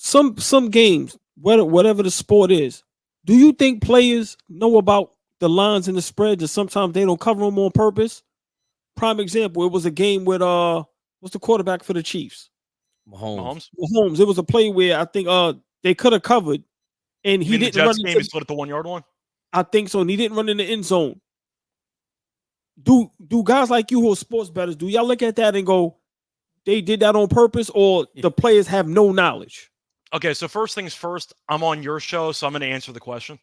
some games, whatever the sport is, do you think players know about the lines and the spreads, and sometimes they don't cover them on purpose? Prime example, it was a game with what's the quarterback for the Chiefs? Mahomes. Mahomes. Mahomes. It was a play where I think they could have covered, and You he mean the didn't run Jets game? He into. split at the 1 yard line. I think so, and he didn't run in the end zone. Do guys like you who are sports bettors, do y'all look at that and go, they did that on purpose, or the players have no knowledge? Okay, so first things first, I'm on your show, so I'm going to answer the question.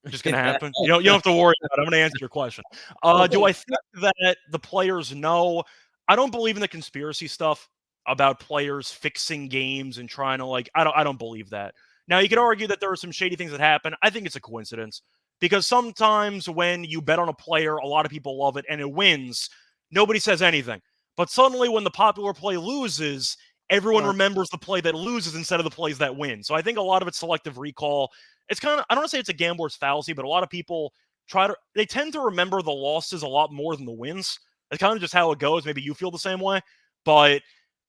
It's just going to happen. You don't have to worry about it. I'm going to answer your question. Do I think that the players know? I don't believe in the conspiracy stuff about players fixing games and trying to I don't believe that. Now, you could argue that there are some shady things that happen. I think it's a coincidence because sometimes when you bet on a player, a lot of people love it and it wins. Nobody says anything. But suddenly when the popular play loses, everyone remembers the play that loses instead of the plays that win. So I think a lot of it's selective recall. It's kind of, I don't want to say it's a gambler's fallacy, but a lot of people they tend to remember the losses a lot more than the wins. That's kind of just how it goes. Maybe you feel the same way. But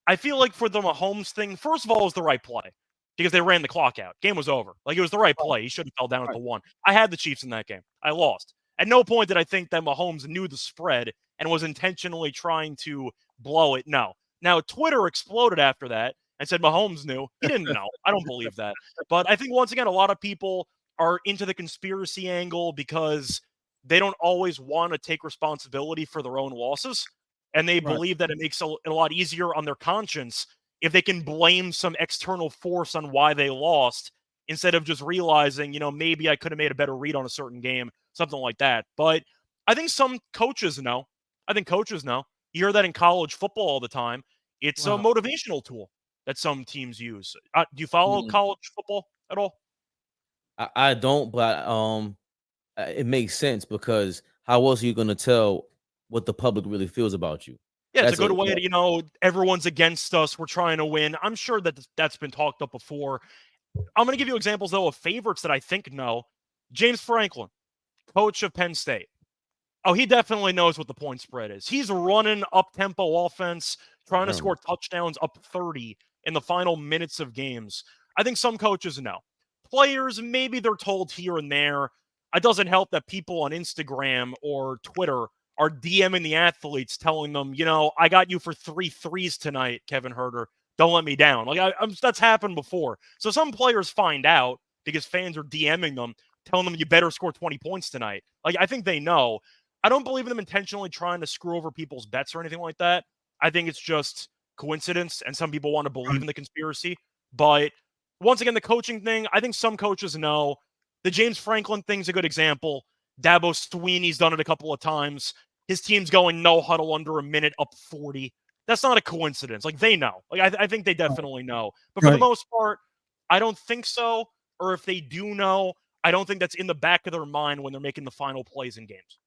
I feel like for the Mahomes thing, first of all, it was the right play because they ran the clock out. Game was over. Like, it was the right play. He should have fell down at the 1. I had the Chiefs in that game. I lost. At no point did I think that Mahomes knew the spread and was intentionally trying to blow it. No. Now, Twitter exploded after that and said Mahomes knew. He didn't know. I don't believe that. But I think, once again, a lot of people are into the conspiracy angle because they don't always want to take responsibility for their own losses. And they believe that it makes it a lot easier on their conscience if they can blame some external force on why they lost instead of just realizing, maybe I could have made a better read on a certain game, something like that. But I think some coaches know. I think coaches know. You hear that in college football all the time. It's a motivational tool that some teams use. Do you follow college football at all? I don't, but it makes sense because how else are you going to tell what the public really feels about you? Yeah, it's a good way to, everyone's against us. We're trying to win. I'm sure that that's been talked up before. I'm going to give you examples, though, of favorites that I think know. James Franklin, coach of Penn State. Oh, he definitely knows what the point spread is. He's running up-tempo offense, trying to score touchdowns up 30 in the final minutes of games. I think some coaches know. Players, maybe they're told here and there. It doesn't help that people on Instagram or Twitter are DMing the athletes telling them, I got you for 3 threes tonight, Kevin Herter. Don't let me down. That's happened before. So some players find out because fans are DMing them, telling them you better score 20 points tonight. I think they know. I don't believe in them intentionally trying to screw over people's bets or anything like that. I think it's just coincidence, and some people want to believe in the conspiracy. But once again, the coaching thing, I think some coaches know. The James Franklin thing's a good example. Dabo Swinney's done it a couple of times. His team's going no huddle under a minute, up 40. That's not a coincidence. They know. I think they definitely know. But for the most part, I don't think so. Or if they do know, I don't think that's in the back of their mind when they're making the final plays in games.